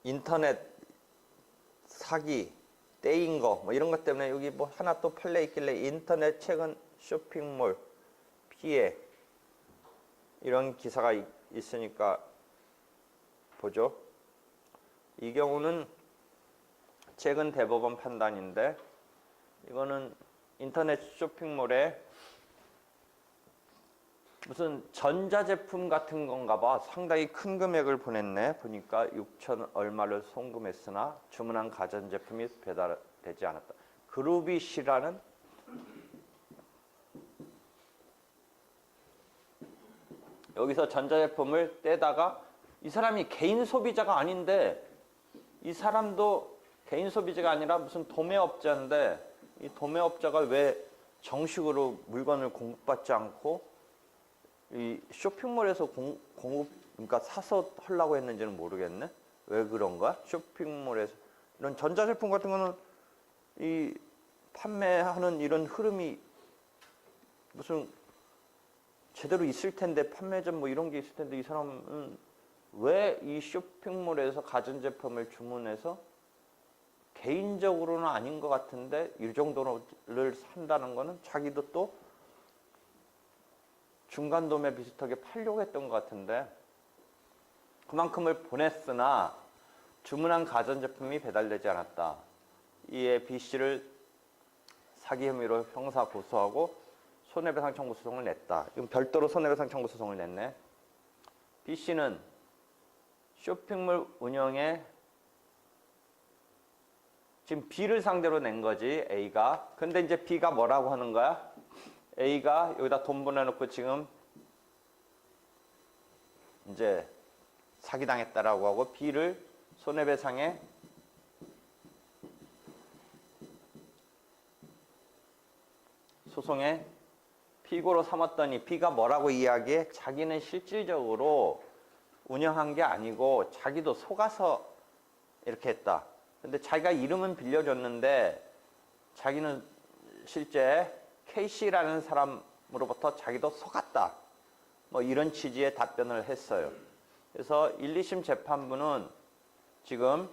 인터넷 사기, 떼인 거, 뭐 이런 것 때문에 여기 뭐 하나 또 팔려 있길래 인터넷 최근 쇼핑몰 피해 이런 기사가 있으니까 보죠. 이 경우는 최근 대법원 판단인데 이거는 인터넷 쇼핑몰에 무슨 전자제품 같은 건가 봐. 상당히 큰 금액을 보냈네. 보니까 6천 얼마를 송금했으나 주문한 가전제품이 배달되지 않았다. 그루빗이라는 여기서 전자제품을 떼다가 이 사람이 개인 소비자가 아닌데 이 사람도 개인 소비자가 아니라 무슨 도매업자인데 이 도매업자가 왜 정식으로 물건을 공급받지 않고 이 쇼핑몰에서 그러니까 사서 하려고 했는지는 모르겠네. 왜 그런가? 쇼핑몰에서 이런 전자제품 같은 거는 이 판매하는 이런 흐름이 무슨 제대로 있을 텐데 판매점 뭐 이런 게 있을 텐데 이 사람은 왜 이 쇼핑몰에서 가전제품을 주문해서 개인적으로는 아닌 것 같은데 이 정도를 산다는 거는 자기도 또 중간 도매 비슷하게 팔려고 했던 것 같은데 그만큼을 보냈으나 주문한 가전제품이 배달되지 않았다. 이에 B씨를 사기 혐의로 형사 고소하고 손해배상 청구 소송을 냈다. 이건 별도로 손해배상 청구 소송을 냈네. B씨는 쇼핑몰 운영에 지금 B를 상대로 낸 거지, A가. 근데 이제 B가 뭐라고 하는 거야? A가 여기다 돈 보내놓고 지금 이제 사기당했다라고 하고 B를 손해배상에 소송에 피고로 삼았더니 B가 뭐라고 이야기해? 자기는 실질적으로 운영한 게 아니고 자기도 속아서 이렇게 했다. 근데 자기가 이름은 빌려줬는데 자기는 실제 K씨라는 사람으로부터 자기도 속았다. 뭐 이런 취지의 답변을 했어요. 그래서 1, 2심 재판부는 지금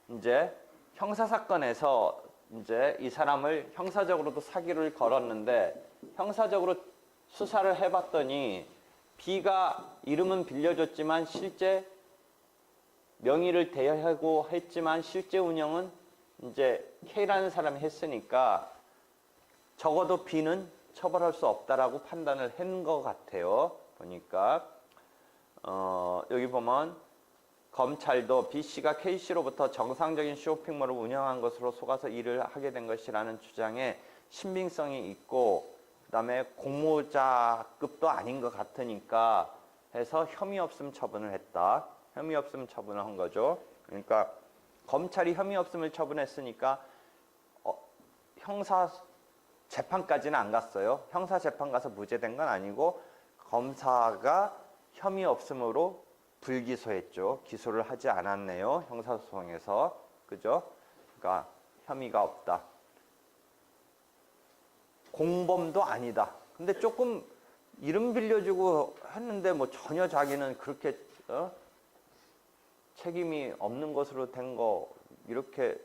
이제 형사사건에서 이제 이 사람을 형사적으로도 사기를 걸었는데 형사적으로 수사를 해봤더니 B가 이름은 빌려줬지만 실제 명의를 대여하고 했지만 실제 운영은 이제 K라는 사람이 했으니까 적어도 B는 처벌할 수 없다라고 판단을 한 것 같아요. 보니까 여기 보면 검찰도 B씨가 K씨로부터 정상적인 쇼핑몰을 운영한 것으로 속아서 일을 하게 된 것이라는 주장에 신빙성이 있고 그다음에 공모자급도 아닌 것 같으니까 해서 혐의 없음 처분을 했다. 혐의 없음 처분을 한 거죠. 그러니까 검찰이 혐의 없음을 처분했으니까 형사 재판까지는 안 갔어요. 형사 재판 가서 무죄된 건 아니고 검사가 혐의 없음으로 불기소했죠. 기소를 하지 않았네요. 형사소송에서. 그죠? 그러니까 혐의가 없다. 공범도 아니다. 근데 조금 이름 빌려주고 했는데 뭐 전혀 자기는 그렇게 책임이 없는 것으로 된 거 이렇게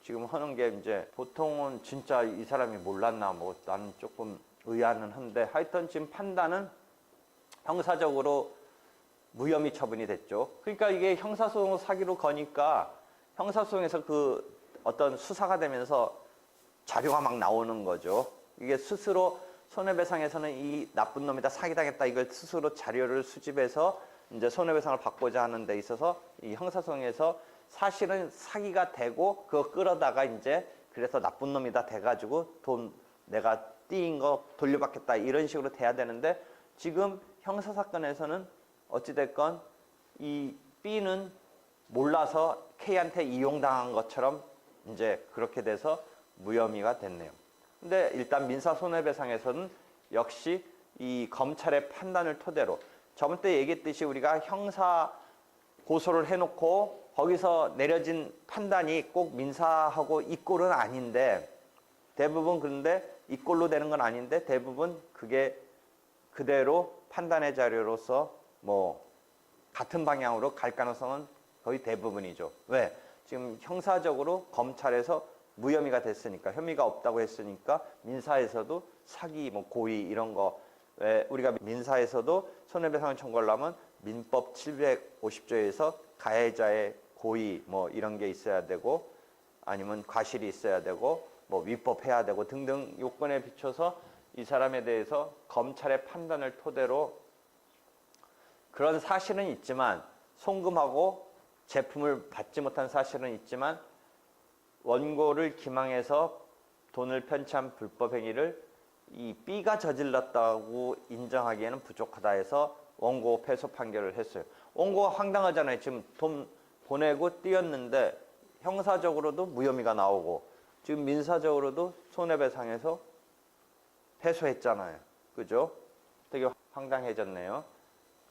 지금 하는 게 이제 보통은 진짜 이 사람이 몰랐나 뭐 나는 조금 의아는 한데 하여튼 지금 판단은 형사적으로 무혐의 처분이 됐죠. 그러니까 이게 형사소송 사기로 거니까 형사소송에서 그 어떤 수사가 되면서 자료가 막 나오는 거죠. 이게 스스로 손해배상에서는 이 나쁜 놈이다 사기당했다 이걸 스스로 자료를 수집해서 이제 손해배상을 받고자 하는 데 있어서 이 형사소송에서 사실은 사기가 되고 그거 끌어다가 이제 그래서 나쁜 놈이다 돼가지고 돈 내가 띄인 거 돌려받겠다 이런 식으로 돼야 되는데 지금 형사사건에서는 어찌됐건 이 B는 몰라서 K한테 이용당한 것처럼 이제 그렇게 돼서 무혐의가 됐네요. 근데 일단 민사손해배상에서는 역시 이 검찰의 판단을 토대로 저번 때 얘기했듯이 우리가 형사 고소를 해놓고 거기서 내려진 판단이 꼭 민사하고 이꼴은 아닌데 대부분 그런데 이꼴로 되는 건 아닌데 대부분 그게 그대로 판단의 자료로서 뭐 같은 방향으로 갈 가능성은 거의 대부분이죠. 왜? 지금 형사적으로 검찰에서 무혐의가 됐으니까, 혐의가 없다고 했으니까 민사에서도 사기, 뭐 고의 이런 거, 왜 우리가 민사에서도 손해배상을 청구하려면 민법 750조에서 가해자의 고의 뭐 이런 게 있어야 되고, 아니면 과실이 있어야 되고, 뭐 위법해야 되고 등등 요건에 비춰서 이 사람에 대해서 검찰의 판단을 토대로 그런 사실은 있지만, 송금하고 제품을 받지 못한 사실은 있지만 원고를 기망해서 돈을 편취한 불법 행위를 이 B가 저질렀다고 인정하기에는 부족하다 해서 원고 패소 판결을 했어요. 원고가 황당하잖아요. 지금 돈 보내고 뛰었는데 형사적으로도 무혐의가 나오고 지금 민사적으로도 손해배상해서 패소했잖아요. 그죠? 되게 황당해졌네요.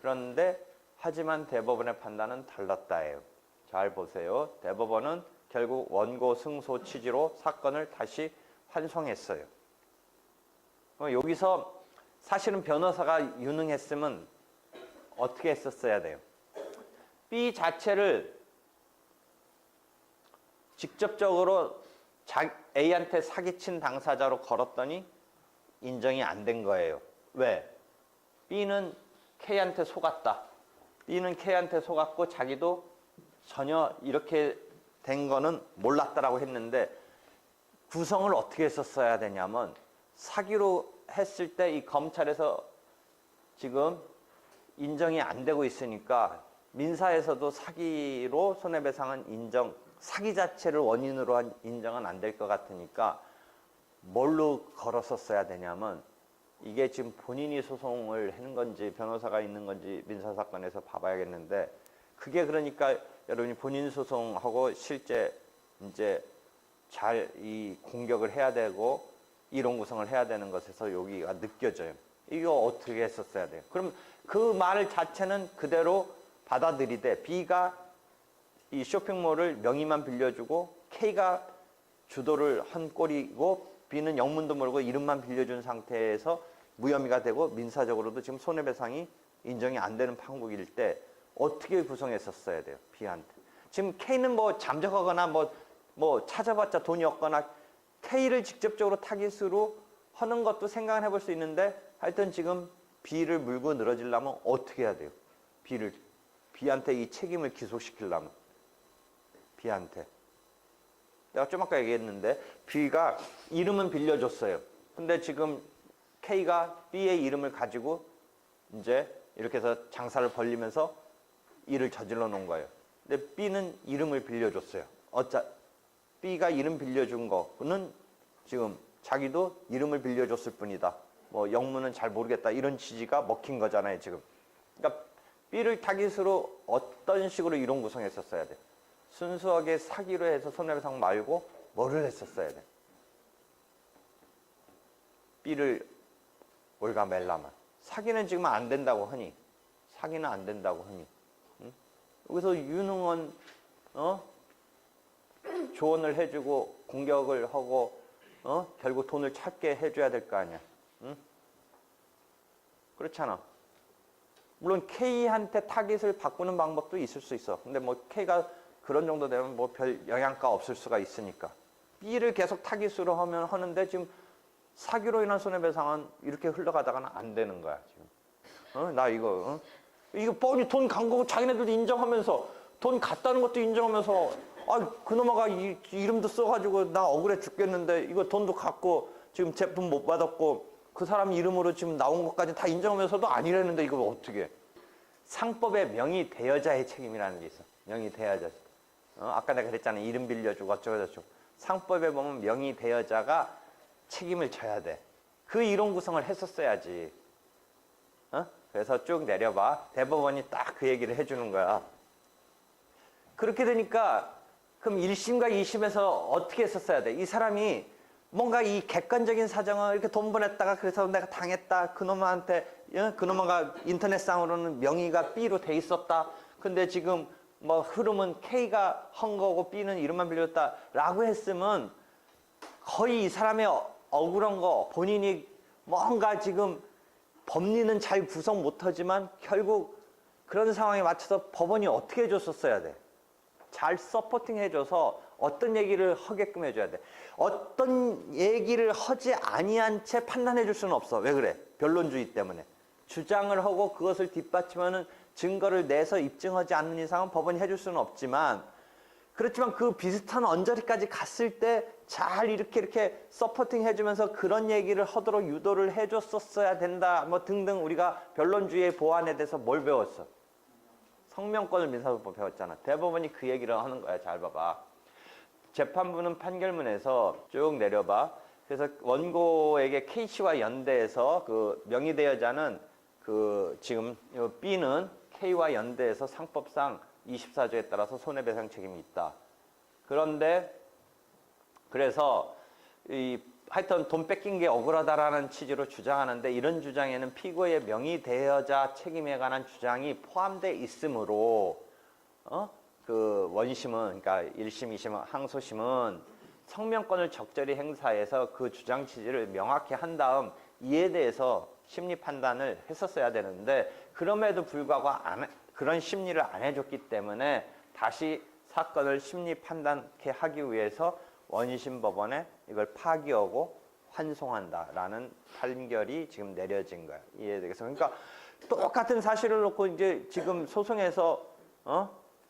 그런데 하지만 대법원의 판단은 달랐다예요. 잘 보세요. 대법원은 결국 원고 승소 취지로 사건을 다시 환송했어요. 여기서 사실은 변호사가 유능했으면 어떻게 했었어야 돼요? B 자체를 직접적으로 A한테 사기친 당사자로 걸었더니 인정이 안 된 거예요. 왜? B는 K한테 속았다. B는 K한테 속았고 자기도 전혀 이렇게 된 거는 몰랐다라고 했는데 구성을 어떻게 했었어야 되냐면 사기로 했을 때 이 검찰에서 지금 인정이 안 되고 있으니까 민사에서도 사기로 손해배상은 인정, 사기 자체를 원인으로 한 인정은 안 될 것 같으니까 뭘로 걸었었어야 되냐면 이게 지금 본인이 소송을 하는 건지 변호사가 있는 건지 민사사건에서 봐봐야겠는데 그게 그러니까 여러분이 본인 소송하고 실제 이제 잘 이 공격을 해야 되고 이론 구성을 해야 되는 것에서 여기가 느껴져요. 이거 어떻게 했었어야 돼요? 그럼 그 말 자체는 그대로 받아들이되 B가 이 쇼핑몰을 명의만 빌려주고 K가 주도를 한 꼴이고 B는 영문도 모르고 이름만 빌려준 상태에서 무혐의가 되고 민사적으로도 지금 손해배상이 인정이 안 되는 판국일 때 어떻게 구성했었어야 돼요? B한테. 지금 K는 뭐 잠적하거나 뭐 찾아봤자 돈이 없거나 K를 직접적으로 타깃으로 하는 것도 생각을 해볼 수 있는데 하여튼 지금 B를 물고 늘어지려면 어떻게 해야 돼요? B한테 이 책임을 기소시키려면 B한테. 내가 좀 아까 얘기했는데 B가 이름은 빌려줬어요. 근데 지금 K가 B의 이름을 가지고 이제 이렇게 해서 장사를 벌리면서 일을 저질러 놓은 거예요. 근데 B는 이름을 빌려줬어요. B가 이름 빌려준 거는 지금 자기도 이름을 빌려줬을 뿐이다. 뭐 영문은 잘 모르겠다. 이런 취지가 먹힌 거잖아요, 지금. 그러니까 B를 타깃으로 어떤 식으로 이론 구성했었어야 돼. 순수하게 사기로 해서 손해배상 말고 뭐를 했었어야 돼. B를 올가멜라만. 사기는 지금 안 된다고 하니. 사기는 안 된다고 하니. 응? 여기서 유능한 조언을 해주고 공격을 하고 결국 돈을 찾게 해줘야 될 거 아니야. 응? 그렇잖아. 물론 K한테 타깃을 바꾸는 방법도 있을 수 있어. 근데 뭐 K가 그런 정도 되면 뭐 별 영향가 없을 수가 있으니까. B를 계속 타깃으로 하는데 지금 사기로 인한 손해배상은 이렇게 흘러가다가는 안 되는 거야, 지금. 나 이거 뻔히 돈 간 거고 자기네들도 인정하면서 돈 갔다는 것도 인정하면서 그놈아가 이름도 써가지고 나 억울해 죽겠는데 이거 돈도 갔고 지금 제품 못 받았고 그 사람 이름으로 지금 나온 것까지 다 인정하면서도 아니라는데 이거 어떻게 해? 상법에 명의 대여자의 책임이라는 게 있어. 명의 대여자. 아까 내가 그랬잖아. 이름 빌려주고 어쩌고저쩌고. 상법에 보면 명의 대여자가 책임을 져야 돼. 그 이론 구성을 했었어야지. 그래서 쭉 내려봐. 대법원이 딱 그 얘기를 해주는 거야. 그렇게 되니까 그럼 1심과 2심에서 어떻게 했었어야 돼? 이 사람이 뭔가 이 객관적인 사정을 이렇게 돈 보냈다가 그래서 내가 당했다. 그놈한테 그놈아가 인터넷상으로는 명의가 B로 돼 있었다. 근데 지금 뭐 흐름은 K가 한 거고 B는 이름만 빌렸다라고 했으면 거의 이 사람의 억울한 거 본인이 뭔가 지금 법리는 잘 구성 못하지만 결국 그런 상황에 맞춰서 법원이 어떻게 해줬었어야 돼. 잘 서포팅 해줘서 어떤 얘기를 하게끔 해줘야 돼. 어떤 얘기를 하지 아니한 채 판단해 줄 수는 없어. 왜 그래? 변론주의 때문에. 주장을 하고 그것을 뒷받침하는 증거를 내서 입증하지 않는 이상은 법원이 해줄 수는 없지만, 그렇지만 그 비슷한 언저리까지 갔을 때 잘 이렇게 서포팅 해주면서 그런 얘기를 하도록 유도를 해줬었어야 된다. 뭐 등등 우리가 변론주의의 보완에 대해서 뭘 배웠어? 성명권을 민사소법 배웠잖아. 대법원이 그 얘기를 하는 거야. 잘 봐봐. 재판부는 판결문에서 쭉 내려봐. 그래서 원고에게 K씨와 연대해서 그 명의대여자는 그 지금 B는 K와 연대해서 상법상 24조에 따라서 손해배상 책임이 있다. 그런데 그래서 하여튼 돈 뺏긴 게 억울하다라는 취지로 주장하는데, 이런 주장에는 피고의 명의대여자 책임에 관한 주장이 포함되어 있으므로 그 원심은, 그러니까 1심, 2심, 항소심은 성명권을 적절히 행사해서 그 주장 취지를 명확히 한 다음 이에 대해서 심리 판단을 했었어야 되는데, 그럼에도 불구하고 그런 심리를 안 해줬기 때문에 다시 사건을 심리 판단케 하기 위해서 원심 법원에 이걸 파기하고 환송한다라는 판결이 지금 내려진 거야. 이에 대해서. 그러니까 똑같은 사실을 놓고 이제 지금 소송에서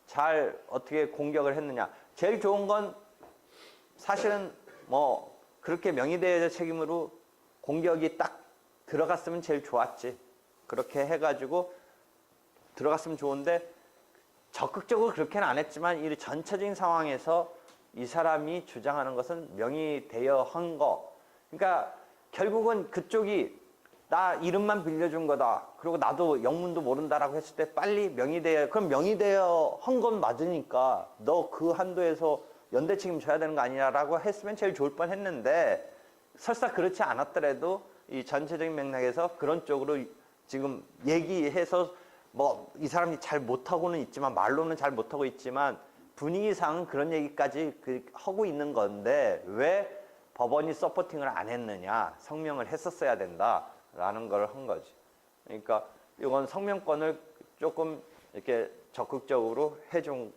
잘 어떻게 공격을 했느냐. 제일 좋은 건 사실은 뭐 그렇게 명의대여자 책임으로 공격이 딱 들어갔으면 제일 좋았지. 그렇게 해가지고 들어갔으면 좋은데, 적극적으로 그렇게는 안 했지만 이 전체적인 상황에서 이 사람이 주장하는 것은 명의대여한 거. 그러니까 결국은 그쪽이 나 이름만 빌려준 거다. 그리고 나도 영문도 모른다라고 했을 때 빨리 명의대여, 그럼 명의대여한 건 맞으니까 너 그 한도에서 연대 책임 져야 되는 거 아니냐라고 했으면 제일 좋을 뻔 했는데, 설사 그렇지 않았더라도 이 전체적인 맥락에서 그런 쪽으로 지금 얘기해서 뭐 이 사람이 잘 못하고는 있지만, 말로는 잘 못하고 있지만 분위기상은 그런 얘기까지 하고 있는 건데 왜 법원이 서포팅을 안 했느냐, 성명을 했었어야 된다라는 걸 한 거지. 그러니까 이건 성명권을 조금 이렇게 적극적으로 해준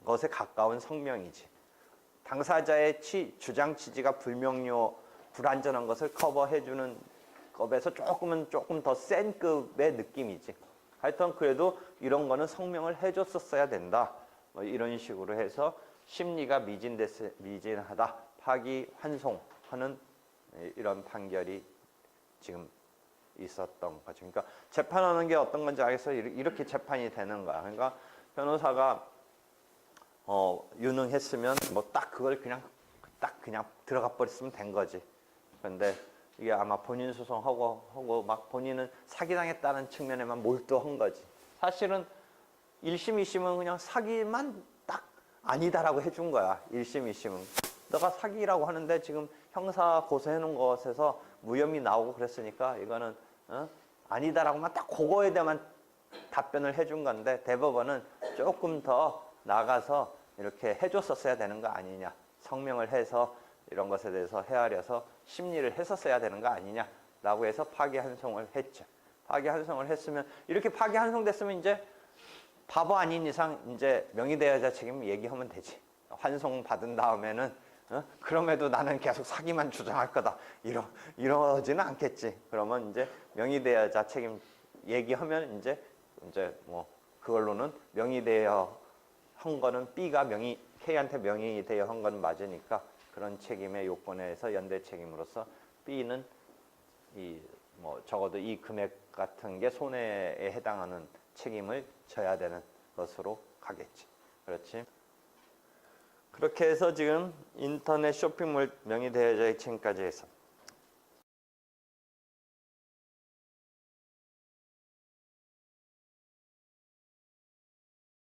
것에 가까운 성명이지. 당사자의 주장 취지가 불명료, 불완전한 것을 커버해주는 급에서 조금 더 센 급의 느낌이지. 하여튼 그래도 이런 거는 성명을 해줬었어야 된다. 뭐 이런 식으로 해서 심리가 미진하다, 파기 환송하는 이런 판결이 지금 있었던 거죠. 그러니까 재판하는 게 어떤 건지 알겠어? 이렇게 재판이 되는 거야. 그러니까 변호사가 유능했으면 뭐 딱 그걸 그냥 들어가 버렸으면 된 거지. 그런데 이게 아마 본인 소송하고 막 본인은 사기당했다는 측면에만 몰두한 거지. 사실은 1심, 2심은 그냥 사기만 딱 아니다라고 해준 거야. 1심, 2심은. 너가 사기라고 하는데 지금 형사 고소해 놓은 것에서 무혐의 나오고 그랬으니까 이거는 아니다라고만 딱 그거에 대한 답변을 해준 건데, 대법원은 조금 더 나가서 이렇게 해줬었어야 되는 거 아니냐. 성명을 해서 이런 것에 대해서 헤아려서 심리를 했었어야 되는 거 아니냐라고 해서 파기환송을 했죠. 파기환송을 했으면, 이렇게 파기환송됐으면 이제 바보 아닌 이상 이제 명의대여자 책임 얘기하면 되지. 환송 받은 다음에는 그럼에도 나는 계속 사기만 주장할 거다. 이러지는 않겠지. 그러면 이제 명의대여자 책임 얘기하면 이제 뭐 그걸로는 명의대여 한 거는 B가 K한테 명의대여 한 건 맞으니까 그런 책임의 요건에서 연대 책임으로서 B는 뭐 적어도 이 금액 같은 게 손해에 해당하는 책임을 져야 되는 것으로 가겠지. 그렇지? 그렇게 해서 지금 인터넷 쇼핑몰 명의대여자의 책임까지 해서